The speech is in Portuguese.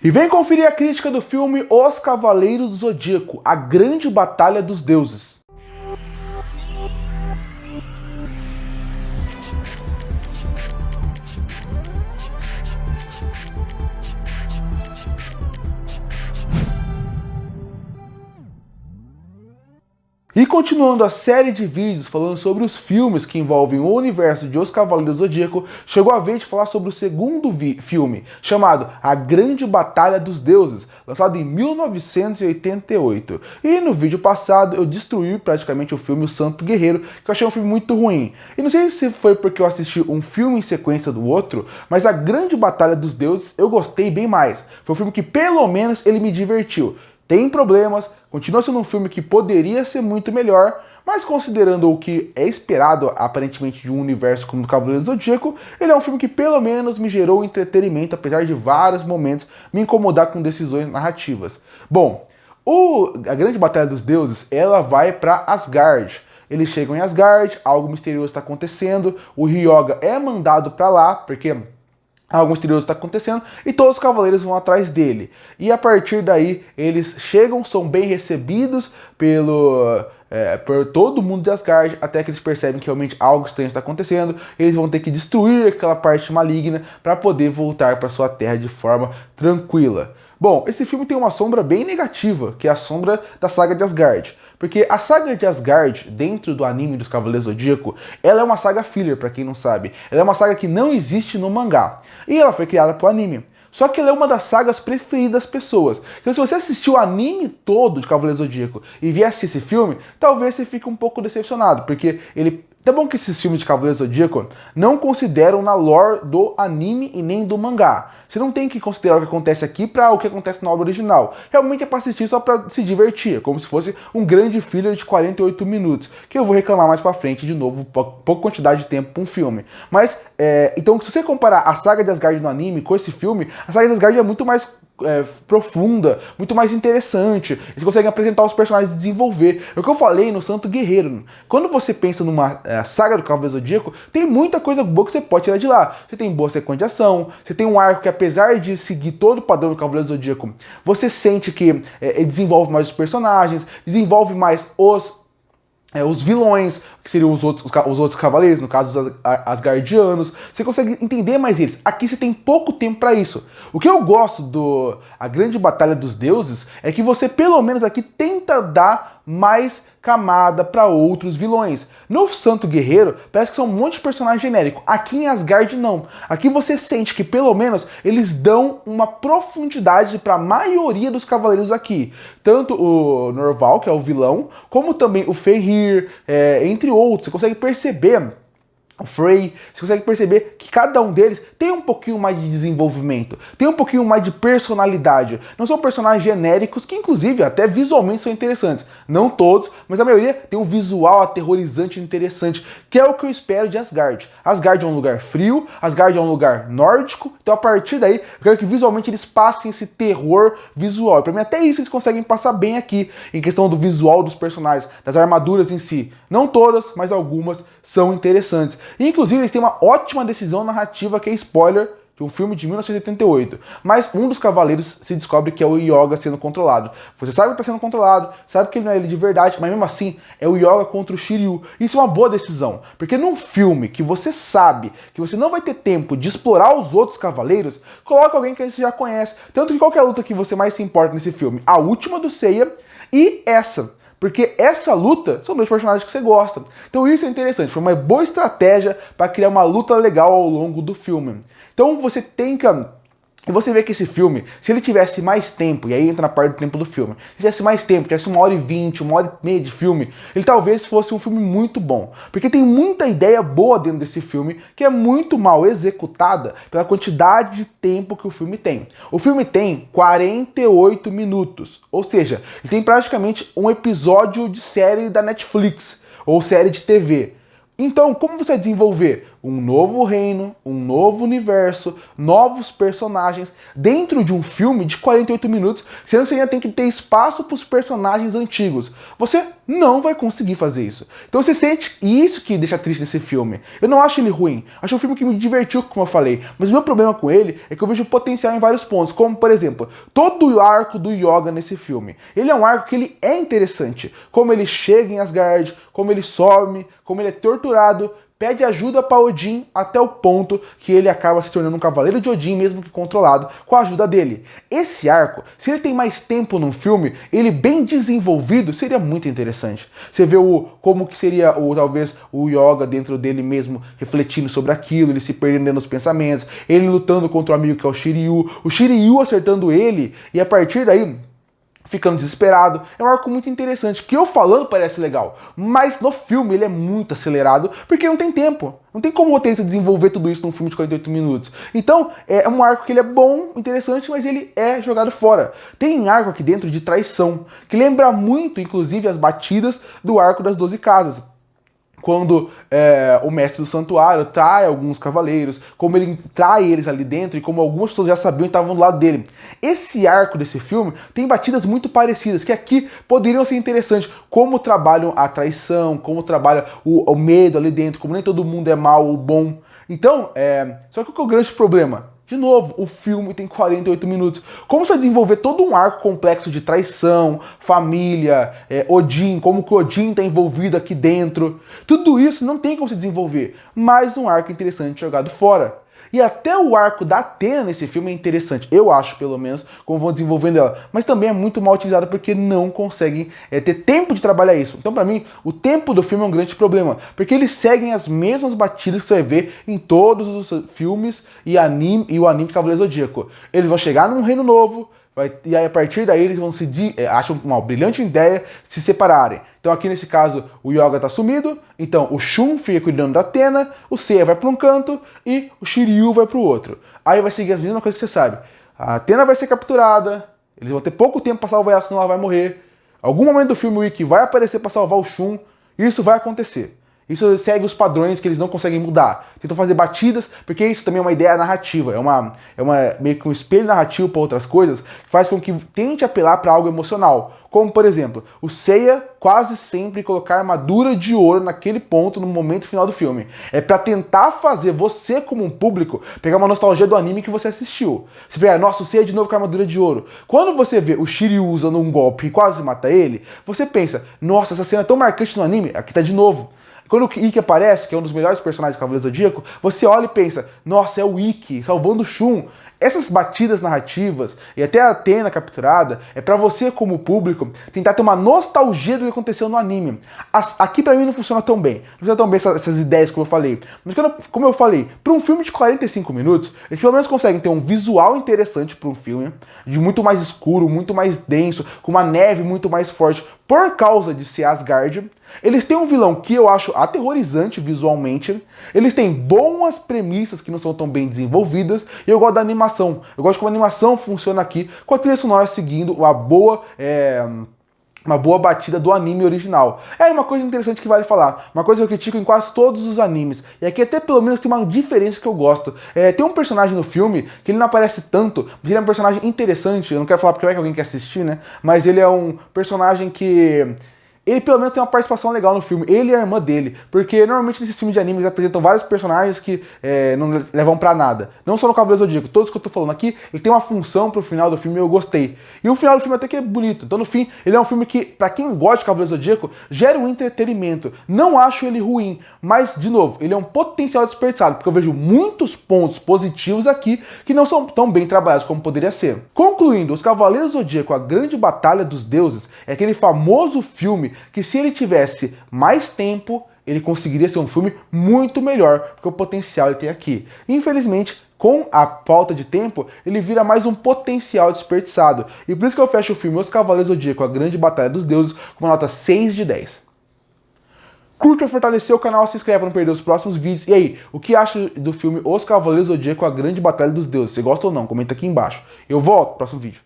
E vem conferir a crítica do filme Os Cavaleiros do Zodíaco, a grande batalha dos deuses. E continuando a série de vídeos falando sobre os filmes que envolvem o universo de Os Cavaleiros do Zodíaco, chegou a vez de falar sobre o segundo filme, chamado A Grande Batalha dos Deuses, lançado em 1988. E no vídeo passado eu destruí praticamente o filme O Santo Guerreiro, que eu achei um filme muito ruim. E não sei se foi porque eu assisti um filme em sequência do outro, mas A Grande Batalha dos Deuses eu gostei bem mais. Foi um filme que pelo menos ele me divertiu. Tem problemas, continua sendo um filme que poderia ser muito melhor, mas considerando o que é esperado aparentemente de um universo como o Cavaleiro do Zodíaco, ele é um filme que pelo menos me gerou entretenimento, apesar de vários momentos me incomodar com decisões narrativas. Bom, a Grande Batalha dos Deuses, ela vai para Asgard. Eles chegam em Asgard, algo misterioso está acontecendo, o Hyoga é mandado para lá, porque algo misterioso está acontecendo, e todos os cavaleiros vão atrás dele. E a partir daí, eles chegam, são bem recebidos por todo mundo de Asgard, até que eles percebem que realmente algo estranho está acontecendo. Eles vão ter que destruir aquela parte maligna para poder voltar para sua terra de forma tranquila. Bom, esse filme tem uma sombra bem negativa, que é a sombra da saga de Asgard. Porque a saga de Asgard, dentro do anime dos Cavaleiros do Zodíaco, ela é uma saga filler, pra quem não sabe. Ela é uma saga que não existe no mangá. E ela foi criada pro anime. Só que ela é uma das sagas preferidas das pessoas. Então se você assistiu o anime todo de Cavaleiros do Zodíaco e vier assistir esse filme, talvez você fique um pouco decepcionado. Porque ele... Tá bom que esses filmes de Cavaleiros do Zodíaco não consideram na lore do anime e nem do mangá. Você não tem que considerar o que acontece aqui para o que acontece na obra original. Realmente é para assistir só para se divertir, como se fosse um grande filler de 48 minutos, que eu vou reclamar mais para frente de novo, pouca quantidade de tempo para um filme. Mas, então se você comparar a saga de Asgard no anime com esse filme, a saga de Asgard é muito mais profunda, muito mais interessante. Eles conseguem apresentar os personagens e desenvolver. É o que eu falei no Santo Guerreiro. Quando você pensa numa saga do Cavaleiro do Zodíaco, tem muita coisa boa que você pode tirar de lá. Você tem boa sequência de ação, você tem um arco que, apesar de seguir todo o padrão do Cavaleiro do Zodíaco, você sente que ele desenvolve mais os personagens, desenvolve mais os vilões, que seriam os outros cavaleiros, no caso os asgardianos. Você consegue entender mais eles. Aqui você tem pouco tempo para isso. O que eu gosto do A Grande Batalha dos Deuses é que você, pelo menos aqui, tenta dar mais camada para outros vilões. No Santo Guerreiro, parece que são um monte de personagem genérico. Aqui em Asgard, não. Aqui você sente que, pelo menos, eles dão uma profundidade para a maioria dos cavaleiros aqui. Tanto o Norval, que é o vilão, como também o Fenrir, entre outros. Você consegue perceber... O Frey, você consegue perceber que cada um deles tem um pouquinho mais de desenvolvimento, tem um pouquinho mais de personalidade. Não são personagens genéricos que, inclusive, até visualmente são interessantes. Não todos, mas a maioria tem um visual aterrorizante e interessante, que é o que eu espero de Asgard. Asgard é um lugar frio, Asgard é um lugar nórdico, então a partir daí eu quero que visualmente eles passem esse terror visual. E pra mim até isso eles conseguem passar bem aqui, em questão do visual dos personagens, das armaduras em si. Não todas, mas algumas são interessantes. E, inclusive, eles têm uma ótima decisão narrativa que é spoiler de um filme de 1988. Mas um dos cavaleiros se descobre que é o Hyoga sendo controlado. Você sabe que está sendo controlado, sabe que ele não é ele de verdade, mas mesmo assim é o Hyoga contra o Shiryu. Isso é uma boa decisão, porque num filme que você sabe que você não vai ter tempo de explorar os outros cavaleiros, coloca alguém que você já conhece. Tanto que qual que é a luta que você mais se importa nesse filme? A última do Seiya e essa. Porque essa luta são dois personagens que você gosta. Então isso é interessante, foi uma boa estratégia para criar uma luta legal ao longo do filme. Então você tem que... E você vê que esse filme, se ele tivesse mais tempo, e aí entra na parte do tempo do filme, se tivesse mais tempo, tivesse 1h20, 1h30 de filme, ele talvez fosse um filme muito bom. Porque tem muita ideia boa dentro desse filme, que é muito mal executada pela quantidade de tempo que o filme tem. O filme tem 48 minutos, ou seja, ele tem praticamente um episódio de série da Netflix, ou série de TV. Então, como você vai desenvolver um novo reino, um novo universo, novos personagens, dentro de um filme de 48 minutos, sendo que você ainda tem que ter espaço para os personagens antigos. Você não vai conseguir fazer isso. Então você sente isso que deixa triste desse filme. Eu não acho ele ruim, acho um filme que me divertiu, como eu falei, mas o meu problema com ele é que eu vejo potencial em vários pontos, como por exemplo, todo o arco do Yoga nesse filme. Ele é um arco que ele é interessante, como ele chega em Asgard, como ele some, como ele é torturado, pede ajuda para Odin até o ponto que ele acaba se tornando um cavaleiro de Odin, mesmo que controlado, com a ajuda dele. Esse arco, se ele tem mais tempo num filme, ele bem desenvolvido, seria muito interessante. Você vê como que seria talvez o Yoga dentro dele mesmo, refletindo sobre aquilo, ele se perdendo nos pensamentos, ele lutando contra o amigo que é o Shiryu acertando ele, e a partir daí ficando desesperado. É um arco muito interessante, que eu falando parece legal, mas no filme ele é muito acelerado, porque não tem tempo. Não tem como o roteirista desenvolver tudo isso num filme de 48 minutos. Então, é um arco que ele é bom, interessante, mas ele é jogado fora. Tem arco aqui dentro de traição, que lembra muito, inclusive, as batidas do arco das 12 casas. Quando o mestre do santuário trai alguns cavaleiros, como ele trai eles ali dentro e como algumas pessoas já sabiam e estavam do lado dele. Esse arco desse filme tem batidas muito parecidas, que aqui poderiam ser interessantes, como trabalham a traição, como trabalham o medo ali dentro, como nem todo mundo é mal ou bom. Então, só que qual é o grande problema? De novo, o filme tem 48 minutos. Como você vai desenvolver todo um arco complexo de traição, família, Odin, como que o Odin está envolvido aqui dentro? Tudo isso não tem como se desenvolver. Mais um arco interessante jogado fora. E até o arco da Athena nesse filme é interessante, eu acho, pelo menos, como vão desenvolvendo ela. Mas também é muito mal utilizado porque não conseguem ter tempo de trabalhar isso. Então, pra mim, o tempo do filme é um grande problema, porque eles seguem as mesmas batidas que você vai ver em todos os filmes e o anime Cavaleiro Zodíaco. Eles vão chegar num reino novo, e aí a partir daí eles vão acham uma brilhante ideia se separarem. Então aqui nesse caso o Yoga tá sumido, então o Shun fica cuidando da Athena, o Seiya vai para um canto e o Shiryu vai para o outro. Aí vai seguir as mesmas coisas que você sabe. A Athena vai ser capturada, eles vão ter pouco tempo para salvar ela, senão ela vai morrer. Algum momento do filme o Ikki vai aparecer para salvar o Shun, e isso vai acontecer. Isso segue os padrões que eles não conseguem mudar. Tentam fazer batidas, porque isso também é uma ideia narrativa. É uma meio que um espelho narrativo para outras coisas, que faz com que tente apelar para algo emocional. Como, por exemplo, o Seiya quase sempre colocar armadura de ouro naquele ponto no momento final do filme. É para tentar fazer você, como um público, pegar uma nostalgia do anime que você assistiu. Você pegar, nossa, o Seiya de novo com a armadura de ouro. Quando você vê o Shiryu usando um golpe e quase mata ele, você pensa, nossa, essa cena é tão marcante no anime, aqui tá de novo. Quando o Ikki aparece, que é um dos melhores personagens do Cavaleiro Zodíaco, você olha e pensa, nossa, é o Ikki salvando o Shun. Essas batidas narrativas e até a Athena capturada é pra você, como público, tentar ter uma nostalgia do que aconteceu no anime. Aqui pra mim não funciona tão bem. Não funciona tão bem essas ideias como eu falei. Mas como eu falei, pra um filme de 45 minutos, eles pelo menos conseguem ter um visual interessante pra um filme, de muito mais escuro, muito mais denso, com uma neve muito mais forte, por causa de ser Asgard. Eles têm um vilão que eu acho aterrorizante visualmente. Eles têm boas premissas que não são tão bem desenvolvidas. E eu gosto da animação. Eu gosto de como a animação funciona aqui, com a trilha sonora seguindo uma boa batida do anime original. É uma coisa interessante que vale falar. Uma coisa que eu critico em quase todos os animes. E aqui até pelo menos tem uma diferença que eu gosto. Tem um personagem no filme que ele não aparece tanto, mas ele é um personagem interessante. Eu não quero falar porque vai que alguém quer assistir, né? Mas ele é um personagem que... ele pelo menos tem uma participação legal no filme, ele e a irmã dele, porque normalmente nesses filmes de anime eles apresentam vários personagens que não levam pra nada. Não só no Cavaleiro Zodíaco, todos que eu tô falando aqui, ele tem uma função pro final do filme e eu gostei. E o final do filme até que é bonito, então no fim, ele é um filme que, pra quem gosta de Cavaleiro Zodíaco, gera um entretenimento. Não acho ele ruim, mas, de novo, ele é um potencial desperdiçado, porque eu vejo muitos pontos positivos aqui que não são tão bem trabalhados como poderia ser. Concluindo, Os Cavaleiros Zodíaco, A Grande Batalha dos Deuses, é aquele famoso filme que se ele tivesse mais tempo, ele conseguiria ser um filme muito melhor, porque o potencial ele tem aqui. Infelizmente, com a falta de tempo, ele vira mais um potencial desperdiçado. E por isso que eu fecho o filme Os Cavaleiros Zodíaco, A Grande Batalha dos Deuses, com uma nota 6 de 10. Curta para fortalecer o canal, se inscreve para não perder os próximos vídeos. E aí, o que acha do filme Os Cavaleiros Zodíaco, A Grande Batalha dos Deuses? Você gosta ou não? Comenta aqui embaixo. Eu volto no próximo vídeo.